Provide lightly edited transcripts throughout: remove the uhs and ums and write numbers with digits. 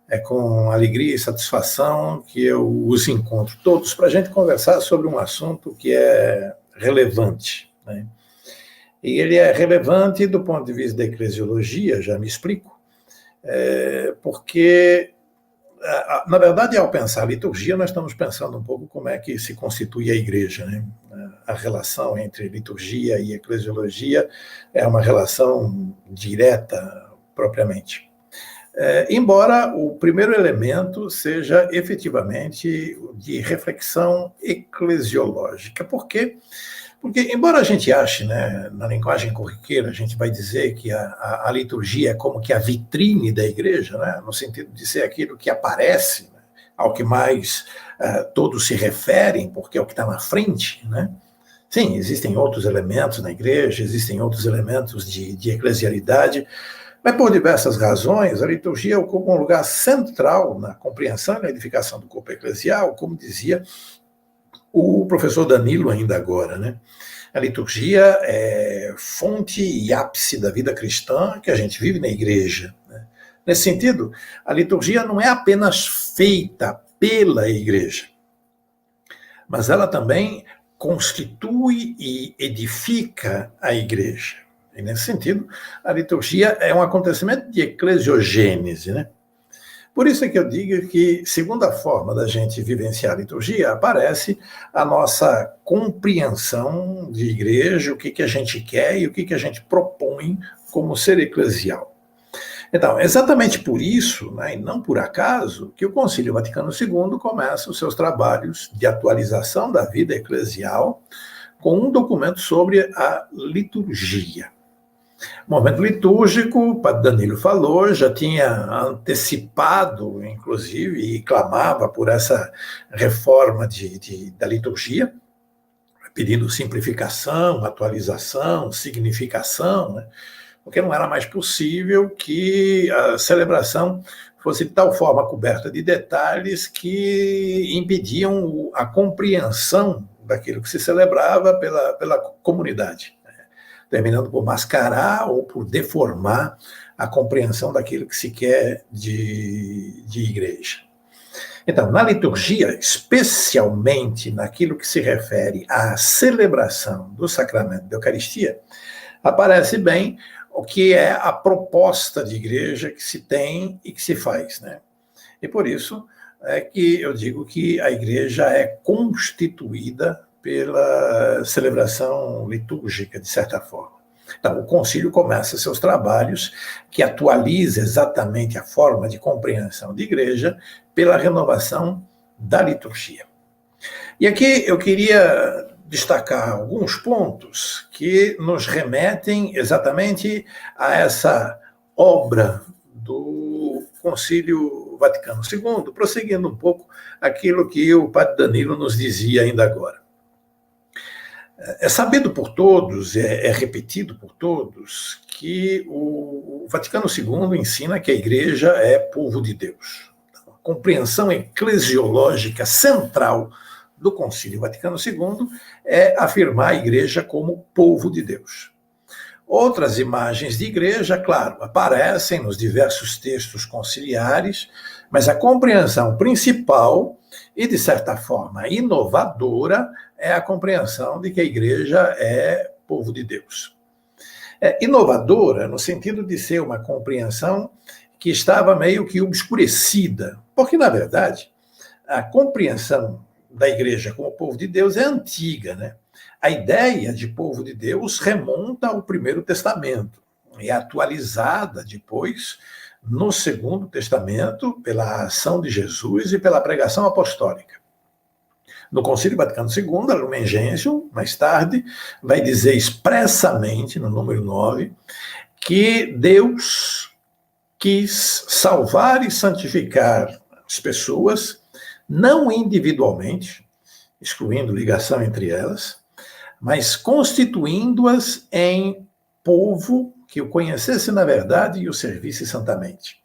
É com alegria e satisfação que eu os encontro todos para a gente conversar sobre um assunto que é relevante, né? E ele é relevante do ponto de vista da eclesiologia, já me explico, porque, na verdade, ao pensar a liturgia, nós estamos pensando um pouco como é que se constitui a igreja, né? A relação entre liturgia e eclesiologia é uma relação direta, propriamente. Embora o primeiro elemento seja efetivamente de reflexão eclesiológica. Por quê? Porque, embora a gente ache, né, na linguagem corriqueira, a gente vai dizer que a liturgia é como que a vitrine da igreja, né, no sentido de ser aquilo que aparece, né, ao que mais todos se referem, porque é o que está na frente, né? Sim, existem outros elementos na igreja, existem outros elementos de eclesialidade, mas por diversas razões, a liturgia ocupa um lugar central na compreensão e na edificação do corpo eclesial, como dizia o professor Danilo ainda agora, né? A liturgia é fonte e ápice da vida cristã que a gente vive na igreja, né? Nesse sentido, a liturgia não é apenas feita pela igreja, mas ela também constitui e edifica a igreja. E, nesse sentido, a liturgia é um acontecimento de eclesiogênese, né? Por isso é que eu digo que, segundo a forma da gente vivenciar a liturgia, aparece a nossa compreensão de igreja, o que a gente quer e o que a gente propõe como ser eclesial. Então, exatamente por isso, né, e não por acaso, que o Concílio Vaticano II começa os seus trabalhos de atualização da vida eclesial com um documento sobre a liturgia. O momento litúrgico, o padre Danilo falou, já tinha antecipado, inclusive, e clamava por essa reforma da liturgia, pedindo simplificação, atualização, significação, né? Porque não era mais possível que a celebração fosse de tal forma coberta de detalhes que impediam a compreensão daquilo que se celebrava pela comunidade, terminando por mascarar ou por deformar a compreensão daquilo que se quer de igreja. Então, na liturgia, especialmente naquilo que se refere à celebração do sacramento da Eucaristia, aparece bem o que é a proposta de igreja que se tem e que se faz, né? E por isso é que eu digo que a igreja é constituída pela celebração litúrgica, de certa forma. Então, o concílio começa seus trabalhos, que atualiza exatamente a forma de compreensão de igreja, pela renovação da liturgia. E aqui eu queria destacar alguns pontos que nos remetem exatamente a essa obra do Concílio Vaticano II, prosseguindo um pouco aquilo que o padre Danilo nos dizia ainda agora. É sabido por todos, é repetido por todos, que o Vaticano II ensina que a igreja é povo de Deus. A compreensão eclesiológica central do Concílio Vaticano II é afirmar a igreja como povo de Deus. Outras imagens de igreja, claro, aparecem nos diversos textos conciliares, mas a compreensão principal e, de certa forma, inovadora é a compreensão de que a igreja é povo de Deus. É inovadora no sentido de ser uma compreensão que estava meio que obscurecida, porque, na verdade, a compreensão da igreja como povo de Deus é antiga, né? A ideia de povo de Deus remonta ao Primeiro Testamento, é atualizada depois no Segundo Testamento pela ação de Jesus e pela pregação apostólica. No Concílio Vaticano II, a Lumen Gentium, mais tarde, vai dizer expressamente, no número 9, que Deus quis salvar e santificar as pessoas, não individualmente, excluindo ligação entre elas, mas constituindo-as em povo que o conhecesse na verdade e o servisse santamente.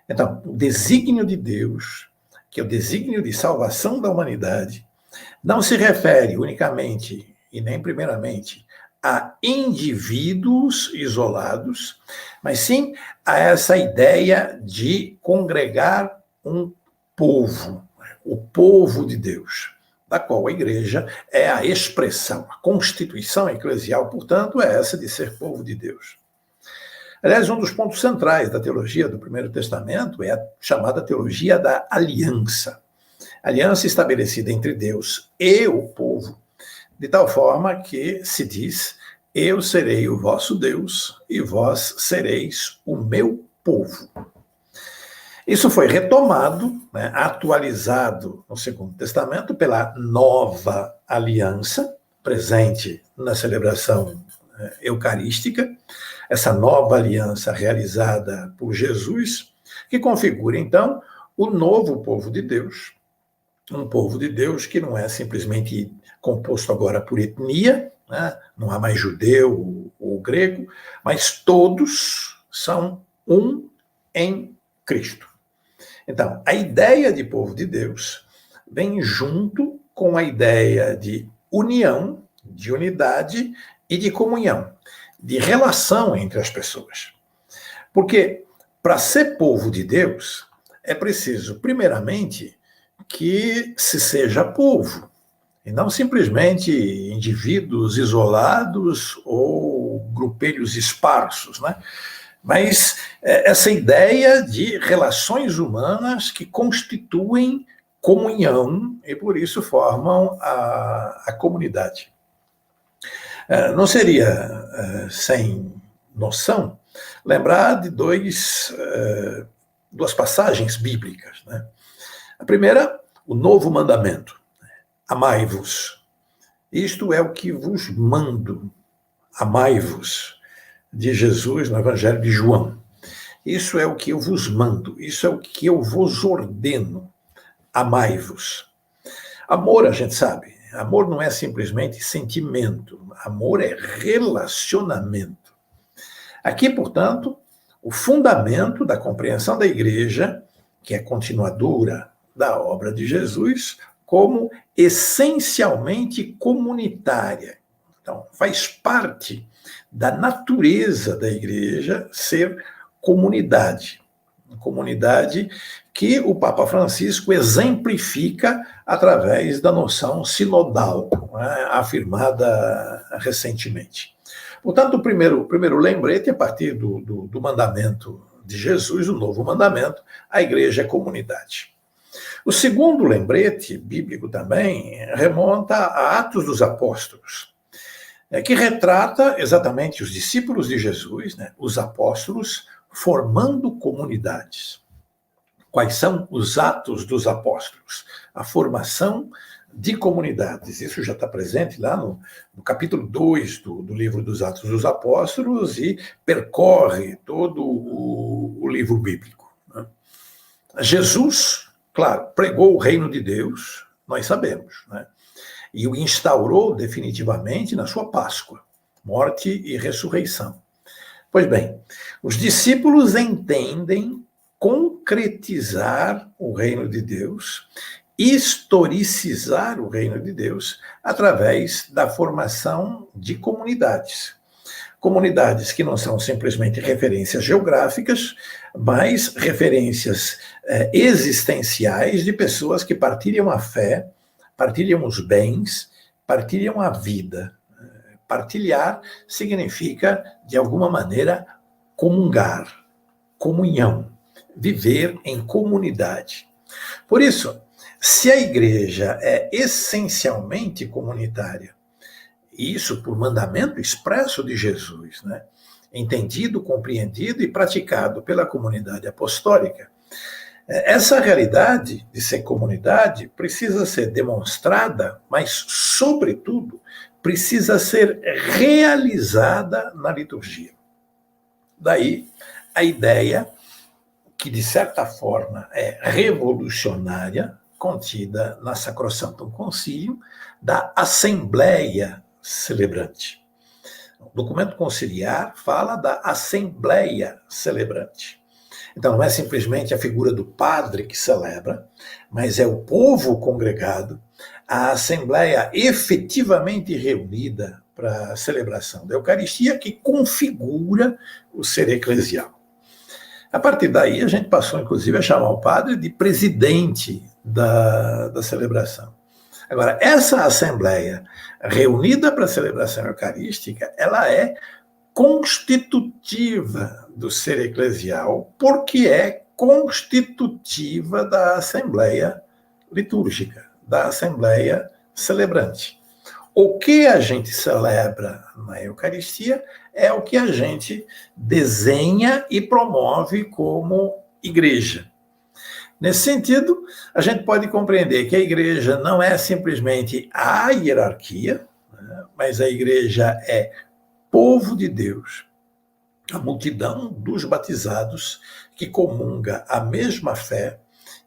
Então, o desígnio de Deus, que é o desígnio de salvação da humanidade, não se refere unicamente e nem primeiramente a indivíduos isolados, mas sim a essa ideia de congregar um povo, o povo de Deus, da qual a igreja é a expressão, a constituição eclesial, portanto, é essa de ser povo de Deus. Aliás, um dos pontos centrais da teologia do Primeiro Testamento é a chamada teologia da aliança. Aliança estabelecida entre Deus e o povo, de tal forma que se diz: eu serei o vosso Deus e vós sereis o meu povo. Isso foi retomado, né, atualizado no Segundo Testamento pela nova aliança, presente na celebração eucarística, essa nova aliança realizada por Jesus, que configura, então, o novo povo de Deus, um povo de Deus que não é simplesmente composto agora por etnia, né, não há mais judeu ou grego, mas todos são um em Cristo. Então, a ideia de povo de Deus vem junto com a ideia de união, de unidade e de comunhão, de relação entre as pessoas. Porque para ser povo de Deus, é preciso, primeiramente, que se seja povo, e não simplesmente indivíduos isolados ou grupelhos esparsos, né? Mas essa ideia de relações humanas que constituem comunhão e, por isso, formam a comunidade. Não seria sem noção lembrar de duas passagens bíblicas, né? A primeira, o novo mandamento: amai-vos. Isto é o que vos mando, amai-vos, de Jesus no Evangelho de João. Isso é o que eu vos mando, isso é o que eu vos ordeno, amai-vos. Amor, a gente sabe, amor não é simplesmente sentimento, amor é relacionamento. Aqui, portanto, o fundamento da compreensão da igreja, que é continuadora da obra de Jesus, como essencialmente comunitária. Então, faz parte da natureza da igreja ser comunidade. Comunidade que o Papa Francisco exemplifica através da noção sinodal, né, afirmada recentemente. Portanto, o primeiro lembrete, a partir do mandamento de Jesus, o novo mandamento, a igreja é comunidade. O segundo lembrete, bíblico também, remonta a Atos dos Apóstolos, que retrata exatamente os discípulos de Jesus, né, os apóstolos, formando comunidades. Quais são os atos dos apóstolos? A formação de comunidades. Isso já está presente lá no capítulo 2 do livro dos Atos dos Apóstolos e percorre todo o livro bíblico, né? Jesus, claro, pregou o reino de Deus, nós sabemos, né? E o instaurou definitivamente na sua Páscoa, morte e ressurreição. Pois bem, os discípulos entendem concretizar o reino de Deus, historicizar o reino de Deus, através da formação de comunidades. Comunidades que não são simplesmente referências geográficas, mas referências existenciais de pessoas que partilham a fé, partilham os bens, partilham a vida. Partilhar significa, de alguma maneira, comungar, comunhão, viver em comunidade. Por isso, se a igreja é essencialmente comunitária, isso por mandamento expresso de Jesus, né, entendido, compreendido e praticado pela comunidade apostólica, essa realidade de ser comunidade precisa ser demonstrada, mas, sobretudo, precisa ser realizada na liturgia. Daí a ideia, que de certa forma é revolucionária, contida na Sacrosanctum Concilium, da Assembleia Celebrante. O documento conciliar fala da Assembleia Celebrante. Então, não é simplesmente a figura do padre que celebra, mas é o povo congregado, a assembleia efetivamente reunida para a celebração da Eucaristia que configura o ser eclesial. A partir daí, a gente passou, inclusive, a chamar o padre de presidente da celebração. Agora, essa assembleia reunida para a celebração eucarística, ela é constitutiva do ser eclesial, porque é constitutiva da assembleia litúrgica, da assembleia celebrante. O que a gente celebra na Eucaristia é o que a gente desenha e promove como igreja. Nesse sentido, a gente pode compreender que a igreja não é simplesmente a hierarquia, né, mas a igreja é povo de Deus, a multidão dos batizados que comunga a mesma fé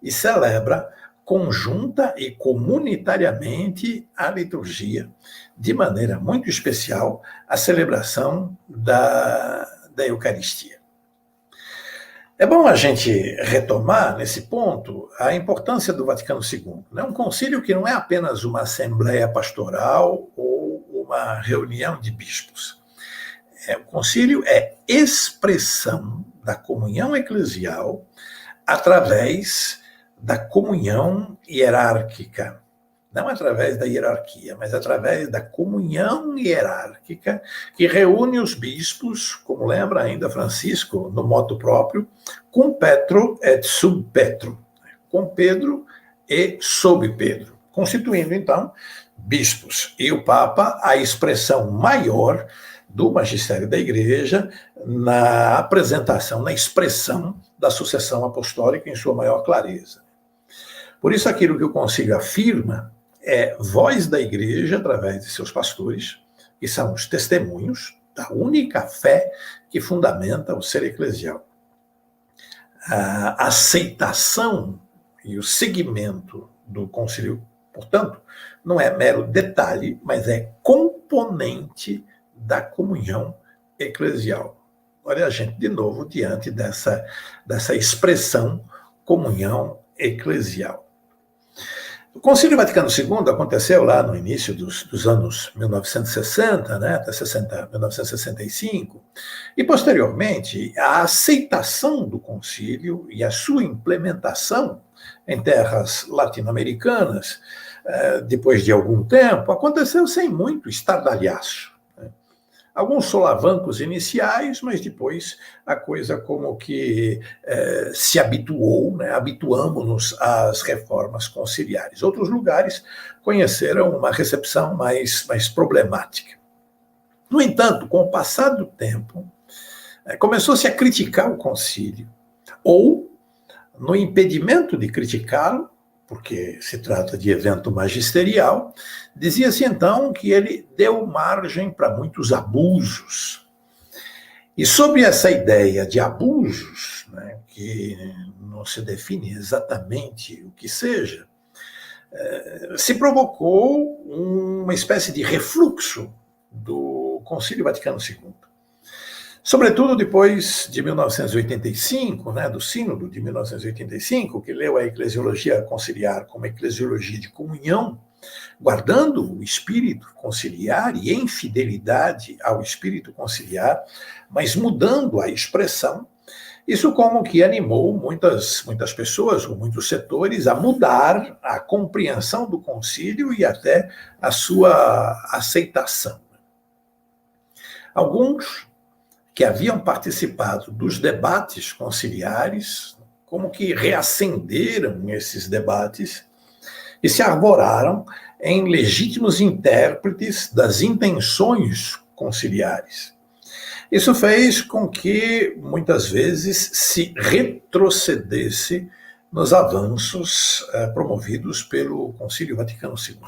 e celebra conjunta e comunitariamente a liturgia, de maneira muito especial, a celebração da Eucaristia. É bom a gente retomar, nesse ponto, a importância do Vaticano II. É um concílio que não é apenas uma assembleia pastoral ou uma reunião de bispos. O concílio é expressão da comunhão eclesial através da comunhão hierárquica. Não através da hierarquia, mas através da comunhão hierárquica que reúne os bispos, como lembra ainda Francisco no motu próprio, cum Petro et sub Petro, com Pedro e sob Pedro, constituindo então bispos e o Papa a expressão maior do magistério da Igreja na apresentação, na expressão da sucessão apostólica em sua maior clareza. Por isso, aquilo que o concílio afirma é voz da Igreja através de seus pastores, que são os testemunhos da única fé que fundamenta o ser eclesial. A aceitação e o seguimento do concílio, portanto, não é mero detalhe, mas é componente da comunhão eclesial. Olha a gente, de novo, diante dessa expressão comunhão eclesial. O Concílio Vaticano II aconteceu lá no início dos anos 1960, né, até 1965, e posteriormente a aceitação do concílio e a sua implementação em terras latino-americanas, depois de algum tempo, aconteceu sem muito estardalhaço. Alguns solavancos iniciais, mas depois a coisa como que se habituou, né? Habituamos-nos às reformas conciliares. Outros lugares conheceram uma recepção mais problemática. No entanto, com o passar do tempo, começou-se a criticar o concílio, ou, no impedimento de criticá-lo, porque se trata de evento magisterial, dizia-se então que ele deu margem para muitos abusos. E sobre essa ideia de abusos, né, que não se define exatamente o que seja, se provocou uma espécie de refluxo do Concílio Vaticano II. Sobretudo depois de 1985, né, do Sínodo de 1985, que leu a eclesiologia conciliar como eclesiologia de comunhão, guardando o espírito conciliar e em fidelidade ao espírito conciliar, mas mudando a expressão. Isso como que animou muitas pessoas, ou muitos setores, a mudar a compreensão do concílio e até a sua aceitação. Alguns que haviam participado dos debates conciliares, como que reacenderam esses debates e se arvoraram em legítimos intérpretes das intenções conciliares. Isso fez com que, muitas vezes, se retrocedesse nos avanços promovidos pelo Concílio Vaticano II.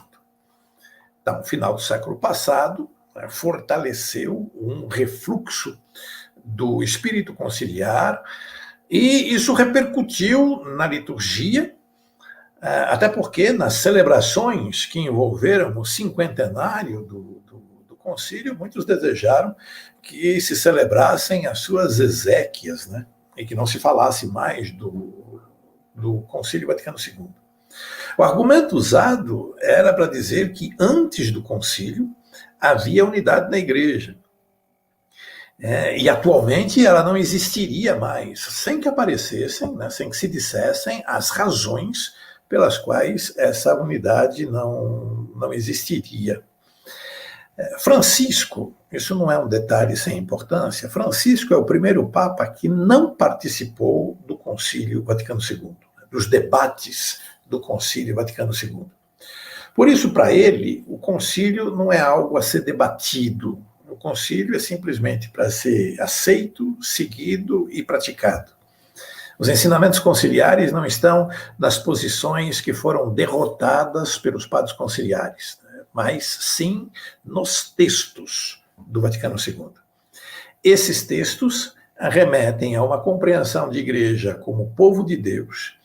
Então, no final do século passado, fortaleceu um refluxo do espírito conciliar e isso repercutiu na liturgia, até porque nas celebrações que envolveram o cinquentenário do concílio, muitos desejaram que se celebrassem as suas exéquias, né? E que não se falasse mais do Concílio Vaticano II. O argumento usado era para dizer que antes do concílio havia unidade na igreja. E atualmente ela não existiria mais, sem que aparecessem, né, sem que se dissessem as razões pelas quais essa unidade não existiria. Francisco, isso não é um detalhe sem importância, Francisco é o primeiro Papa que não participou do Concílio Vaticano II, dos debates do Concílio Vaticano II. Por isso, para ele, o concílio não é algo a ser debatido. O concílio é simplesmente para ser aceito, seguido e praticado. Os ensinamentos conciliares não estão nas posições que foram derrotadas pelos padres conciliares, mas sim nos textos do Vaticano II. Esses textos remetem a uma compreensão de igreja como povo de Deus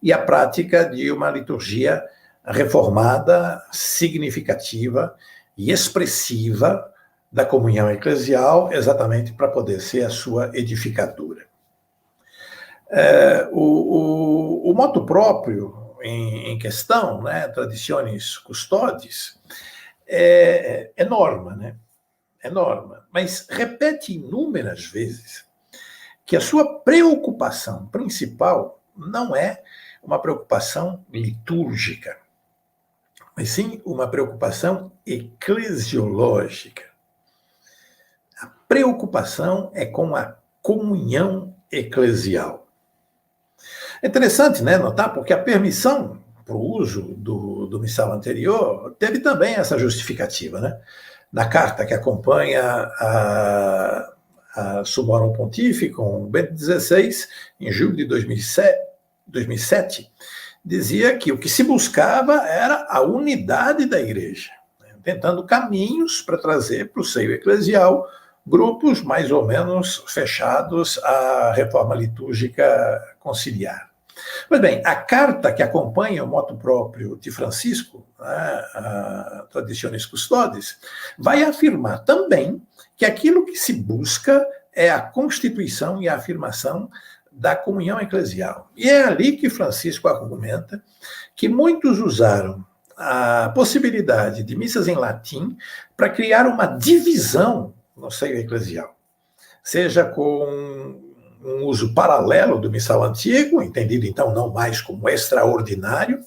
e a prática de uma liturgia reformada, significativa e expressiva da comunhão eclesial, exatamente para poder ser a sua edificadura. O moto próprio em questão, né, Traditionis Custodes, é norma, né? É norma, mas repete inúmeras vezes que a sua preocupação principal não é uma preocupação litúrgica, mas sim uma preocupação eclesiológica. A preocupação é com a comunhão eclesial. É interessante, né, notar, porque a permissão para o uso do missal anterior teve também essa justificativa, né? Na carta que acompanha a Sumorum Pontificum, Bento XVI, em julho de 2007, dizia que o que se buscava era a unidade da igreja, tentando caminhos para trazer para o seio eclesial grupos mais ou menos fechados à reforma litúrgica conciliar. Pois bem, a carta que acompanha o motu próprio de Francisco, a Traditionis Custodes, vai afirmar também que aquilo que se busca é a constituição e a afirmação da comunhão eclesial. E é ali que Francisco argumenta que muitos usaram a possibilidade de missas em latim para criar uma divisão no seio eclesial, seja com um uso paralelo do missal antigo, entendido então não mais como extraordinário,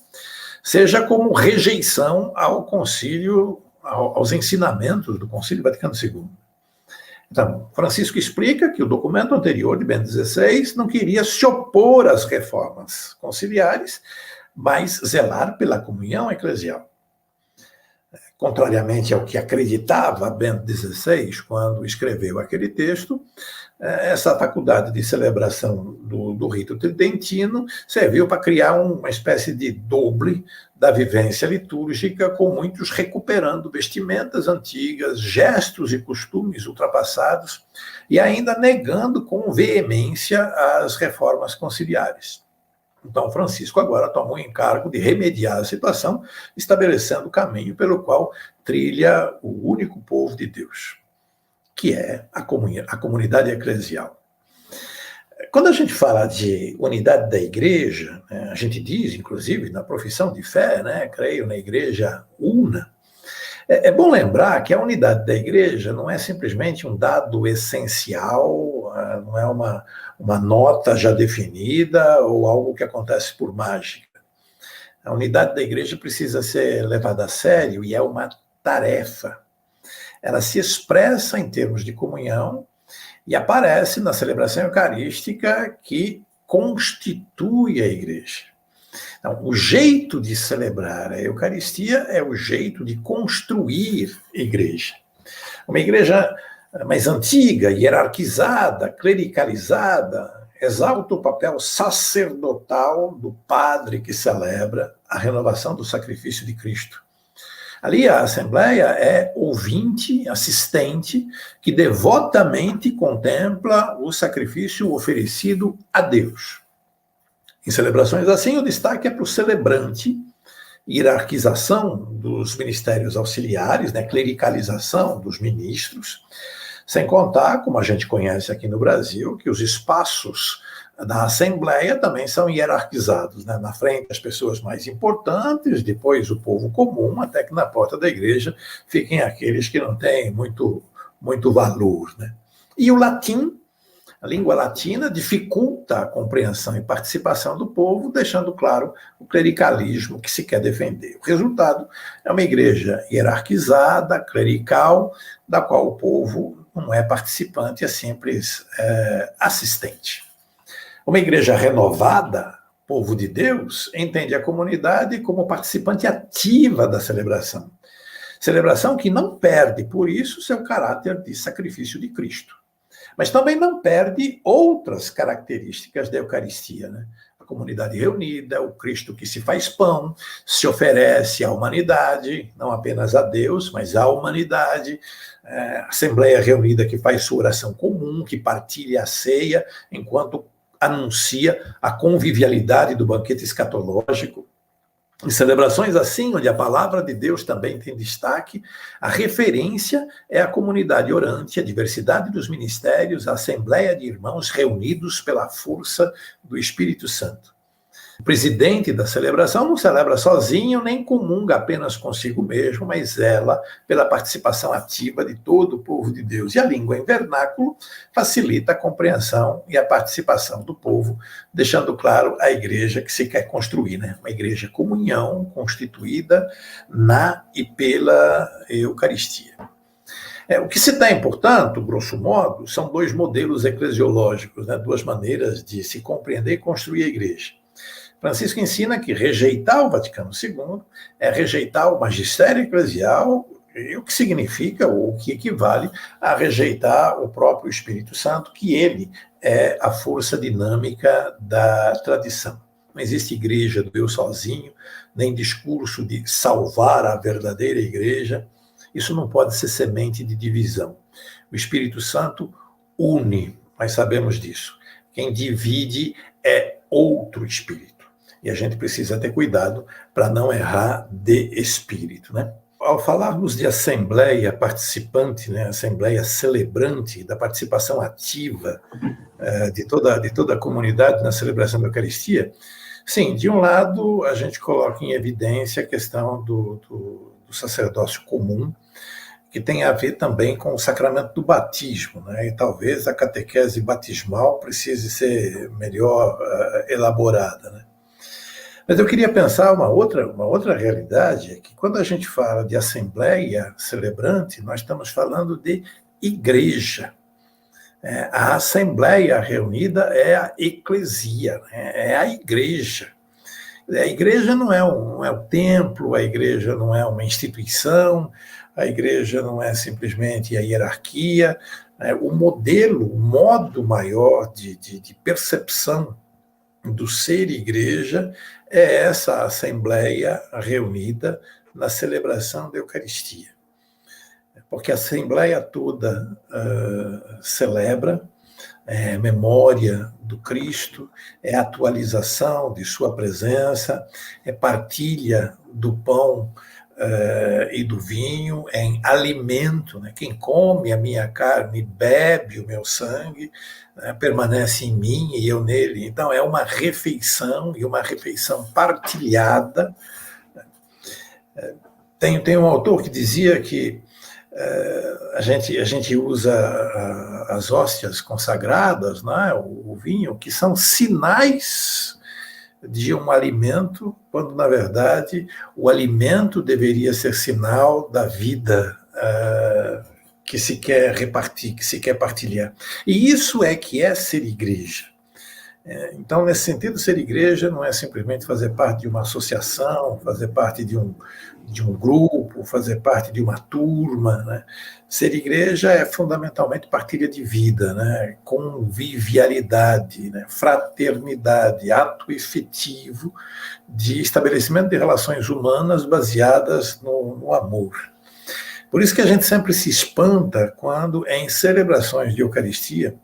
seja como rejeição ao concílio, aos ensinamentos do Concílio Vaticano II. Então, Francisco explica que o documento anterior de Bento XVI não queria se opor às reformas conciliares, mas zelar pela comunhão eclesial. Contrariamente ao que acreditava Bento XVI quando escreveu aquele texto, essa faculdade de celebração do rito tridentino serviu para criar uma espécie de doble da vivência litúrgica, com muitos recuperando vestimentas antigas, gestos e costumes ultrapassados, e ainda negando com veemência as reformas conciliares. Então, Francisco agora toma o encargo de remediar a situação, estabelecendo o caminho pelo qual trilha o único povo de Deus, que é a comunidade eclesial. Quando a gente fala de unidade da igreja, a gente diz, inclusive, na profissão de fé, né, creio na igreja una. É bom lembrar que a unidade da igreja não é simplesmente um dado essencial, não é uma nota já definida ou algo que acontece por mágica. A unidade da igreja precisa ser levada a sério e é uma tarefa. Ela se expressa em termos de comunhão e aparece na celebração eucarística que constitui a igreja. Então, o jeito de celebrar a Eucaristia é o jeito de construir a igreja. Uma igreja mais antiga, hierarquizada, clericalizada, exalta o papel sacerdotal do padre que celebra a renovação do sacrifício de Cristo. Ali a Assembleia é ouvinte, assistente, que devotamente contempla o sacrifício oferecido a Deus. Em celebrações assim, o destaque é para o celebrante, hierarquização dos ministérios auxiliares, né, clericalização dos ministros, sem contar, como a gente conhece aqui no Brasil, que os espaços da Assembleia também são hierarquizados, né? Na frente as pessoas mais importantes, depois o povo comum, até que na porta da igreja fiquem aqueles que não têm muito valor, né? E o latim, a língua latina, dificulta a compreensão e participação do povo, deixando claro o clericalismo que se quer defender. O resultado é uma igreja hierarquizada, clerical, da qual o povo não é participante, é simples assistente. Uma igreja renovada, povo de Deus, entende a comunidade como participante ativa da celebração. Celebração que não perde, por isso, seu caráter de sacrifício de Cristo. Mas também não perde outras características da Eucaristia, né? A comunidade reunida, o Cristo que se faz pão, se oferece à humanidade, não apenas a Deus, mas à humanidade, a Assembleia reunida que faz sua oração comum, que partilha a ceia, enquanto anuncia a convivialidade do banquete escatológico. Em celebrações assim, onde a palavra de Deus também tem destaque, a referência é a comunidade orante, a diversidade dos ministérios, a assembleia de irmãos reunidos pela força do Espírito Santo. O presidente da celebração não celebra sozinho, nem comunga apenas consigo mesmo, mas zela pela participação ativa de todo o povo de Deus. E a língua em vernáculo facilita a compreensão e a participação do povo, deixando claro a igreja que se quer construir, né? Uma igreja comunhão constituída na e pela Eucaristia. O que se tem, portanto, grosso modo, são dois modelos eclesiológicos, né? Duas maneiras de se compreender e construir a igreja. Francisco ensina que rejeitar o Vaticano II é rejeitar o magistério eclesial, o que significa, ou o que equivale a rejeitar o próprio Espírito Santo, que ele é a força dinâmica da tradição. Não existe igreja do eu sozinho, nem discurso de salvar a verdadeira igreja. Isso não pode ser semente de divisão. O Espírito Santo une, nós sabemos disso. Quem divide é outro espírito. E a gente precisa ter cuidado para não errar de espírito, né? Ao falarmos de assembleia participante, né, assembleia celebrante, da participação ativa de toda a comunidade na celebração da Eucaristia, sim, de um lado a gente coloca em evidência a questão do sacerdócio comum, que tem a ver também com o sacramento do batismo, né? E talvez a catequese batismal precise ser melhor elaborada, né? Mas eu queria pensar uma outra realidade, é que quando a gente fala de assembleia celebrante, nós estamos falando de igreja. A assembleia reunida é a eclesia, né? É a igreja. A igreja não é o templo, a igreja não é uma instituição, a igreja não é simplesmente a hierarquia. O modo maior de percepção do ser igreja é essa assembleia reunida na celebração da Eucaristia. Porque a assembleia toda celebra, é memória do Cristo, é atualização de sua presença, é partilha do pão e do vinho, é em alimento, né? Quem come a minha carne, bebe o meu sangue, permanece em mim e eu nele. Então é uma refeição, e uma refeição partilhada. Tem um autor que dizia que a gente usa as hóstias consagradas, né, o vinho, que são sinais de um alimento, quando, na verdade, o alimento deveria ser sinal da vida que se quer repartir, que se quer partilhar. E isso é que é ser igreja. Então, nesse sentido, ser igreja não é simplesmente fazer parte de uma associação, fazer parte de um grupo, fazer parte de uma turma, né? Ser igreja é fundamentalmente partilha de vida, né? Convivialidade, né? Fraternidade, ato efetivo de estabelecimento de relações humanas baseadas no amor. Por isso que a gente sempre se espanta quando, em celebrações de Eucaristia,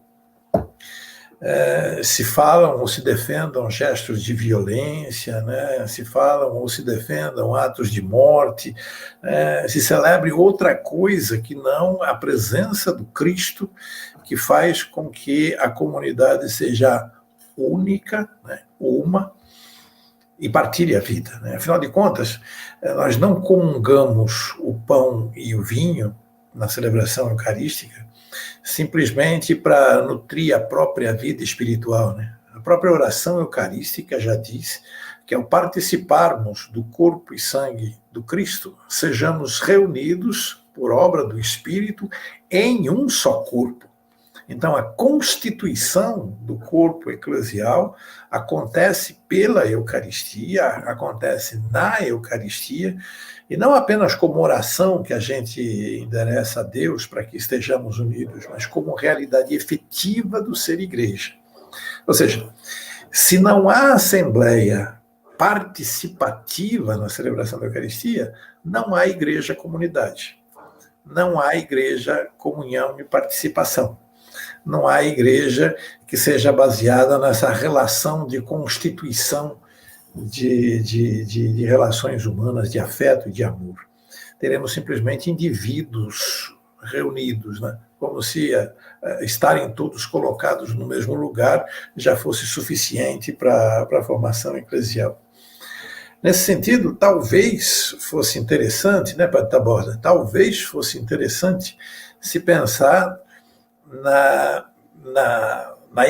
se falam ou se defendam gestos de violência, né? Se falam ou se defendam atos de morte, se celebre outra coisa que não a presença do Cristo, que faz com que a comunidade seja única, né, uma, e partilhe a vida. Né? Afinal de contas, nós não comungamos o pão e o vinho na celebração eucarística simplesmente para nutrir a própria vida espiritual. Né? A própria oração eucarística já diz que ao participarmos do corpo e sangue do Cristo, sejamos reunidos por obra do Espírito em um só corpo. Então, a constituição do corpo eclesial acontece pela Eucaristia, acontece na Eucaristia, e não apenas como oração que a gente endereça a Deus para que estejamos unidos, mas como realidade efetiva do ser igreja. Ou seja, se não há assembleia participativa na celebração da Eucaristia, não há igreja comunidade, não há igreja comunhão e participação. Não há igreja que seja baseada nessa relação de constituição de relações humanas, de afeto e de amor. Teremos simplesmente indivíduos reunidos, né? Como se estarem todos colocados no mesmo lugar já fosse suficiente para a formação eclesial. Nesse sentido, talvez fosse interessante, né, Padre Taborda? Talvez fosse interessante se pensar na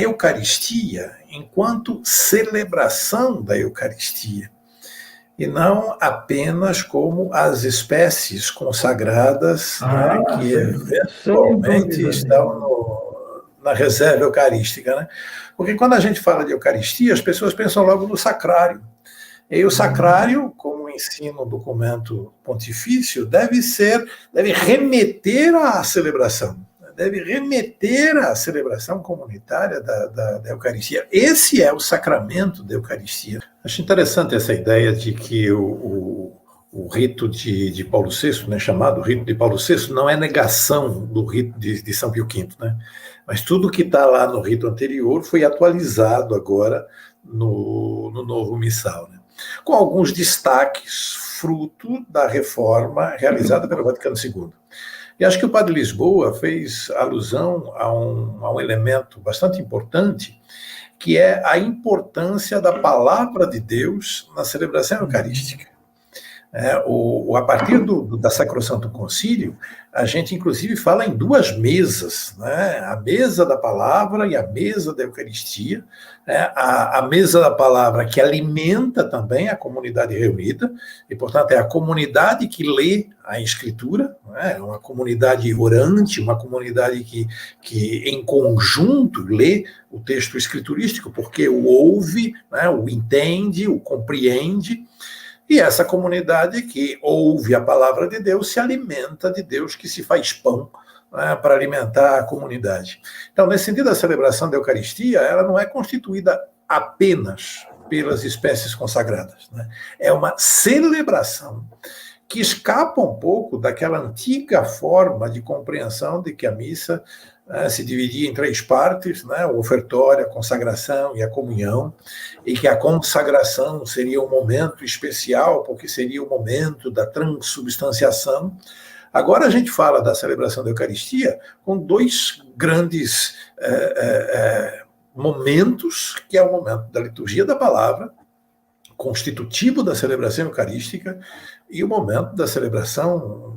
Eucaristia enquanto celebração da Eucaristia, e não apenas como as espécies consagradas, né, que eventualmente estão na reserva eucarística. Né? Porque quando a gente fala de Eucaristia, as pessoas pensam logo no sacrário. E o sacrário, como ensina o documento pontifício, deve remeter à celebração. Deve remeter à celebração comunitária da Eucaristia. Esse é o sacramento da Eucaristia. Acho interessante essa ideia de que o rito de Paulo VI, né, chamado rito de Paulo VI, não é negação do rito de São Pio V, né? Mas tudo que está lá no rito anterior foi atualizado agora no novo missal, né? Com alguns destaques, fruto da reforma realizada pelo Vaticano II. E acho que o Padre Lisboa fez alusão a um elemento bastante importante, que é a importância da palavra de Deus na celebração eucarística. A partir da Sacrosanto Concílio, a gente inclusive fala em duas mesas, né? A mesa da palavra e a mesa da Eucaristia, né? A mesa da palavra que alimenta também a comunidade reunida, e portanto é a comunidade que lê a Escritura, né? Uma comunidade orante, uma comunidade que em conjunto lê o texto escriturístico, porque o ouve, né? O entende, o compreende. E essa comunidade que ouve a palavra de Deus se alimenta de Deus que se faz pão, né, para alimentar a comunidade. Então, nesse sentido, a celebração da Eucaristia, ela não é constituída apenas pelas espécies consagradas, né? É uma celebração que escapa um pouco daquela antiga forma de compreensão de que a missa se dividia em três partes, né? O ofertório, a consagração e a comunhão, e que a consagração seria um momento especial, porque seria o momento da transubstanciação. Agora a gente fala da celebração da Eucaristia com dois grandes momentos, que é o momento da liturgia da palavra, constitutivo da celebração eucarística, e o momento da celebração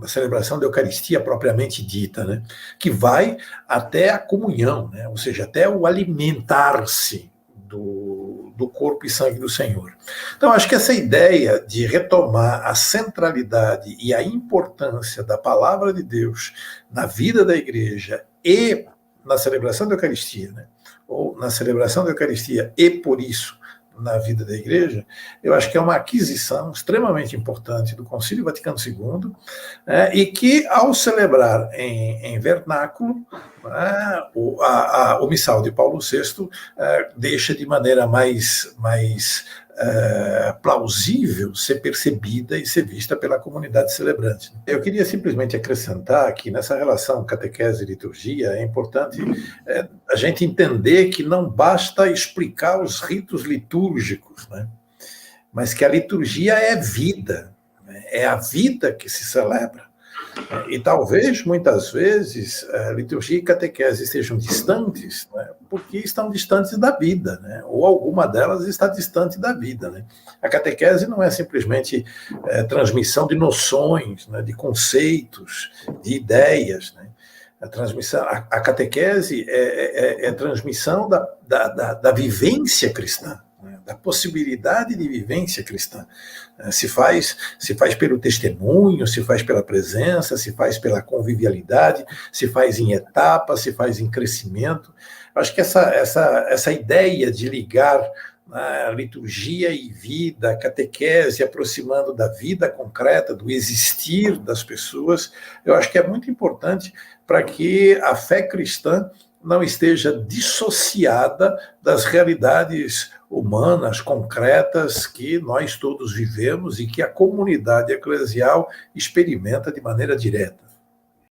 da Eucaristia propriamente dita, né? Que vai até a comunhão, né? Ou seja, até o alimentar-se do corpo e sangue do Senhor. Então, acho que essa ideia de retomar a centralidade e a importância da palavra de Deus na vida da igreja e na celebração da Eucaristia, né? Ou na celebração da Eucaristia e, por isso, na vida da igreja, eu acho que é uma aquisição extremamente importante do Concílio Vaticano II, e que, ao celebrar em vernáculo, o missal de Paulo VI deixa de maneira mais plausível ser percebida e ser vista pela comunidade celebrante. Eu queria simplesmente acrescentar que nessa relação catequese e liturgia é importante a gente entender que não basta explicar os ritos litúrgicos, né? Mas que a liturgia é vida, né? É a vida que se celebra. E talvez, muitas vezes, a liturgia e catequese estejam distantes, né, porque estão distantes da vida, né, ou alguma delas está distante da vida. Né. A catequese não é simplesmente transmissão de noções, né, de conceitos, de ideias. Né. A catequese é transmissão da vivência cristã, né, da possibilidade de vivência cristã. Se faz pelo testemunho, se faz pela presença, se faz pela convivialidade, se faz em etapas, se faz em crescimento. Acho que essa ideia de ligar a liturgia e vida, a catequese, aproximando da vida concreta, do existir das pessoas, eu acho que é muito importante para que a fé cristã não esteja dissociada das realidades humanas, concretas, que nós todos vivemos e que a comunidade eclesial experimenta de maneira direta.